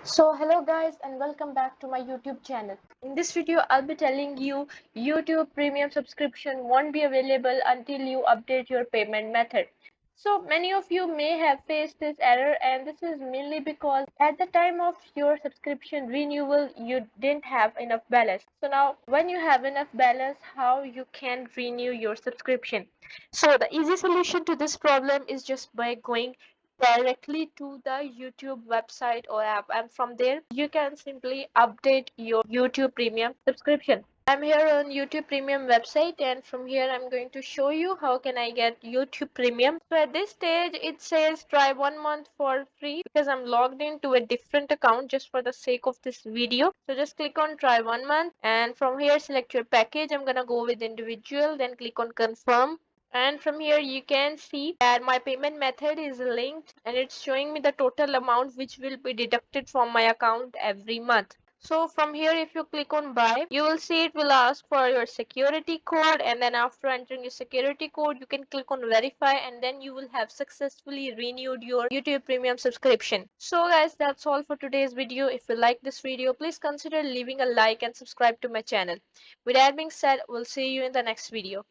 So hello guys and welcome back to my YouTube channel. In this video I'll be telling you YouTube premium subscription won't be available until you update your payment method. So many of you may have faced this error, and this is mainly because at the time of your subscription renewal you didn't have enough balance. So now when you have enough balance, how you can renew your subscription? So the easy solution to this problem is just by going directly to the YouTube website or app, and from there you can simply update your YouTube premium subscription. I'm here on YouTube premium website, and from here I'm going to show you how can I get YouTube premium. So at this stage it says try 1 month for free because I'm logged into a different account just for the sake of this video. So just click on try 1 month, and from here select your package. I'm gonna go with individual, then click on confirm, and from here you can see that my payment method is linked and it's showing me the total amount which will be deducted from my account every month. So from here if you click on buy, you will see it will ask for your security code, and then after entering your security code you can click on verify, and then you will have successfully renewed your YouTube premium subscription. So guys, that's all for today's video. If you like this video, please consider leaving a like and subscribe to my channel. With that being said, we'll see you in the next video.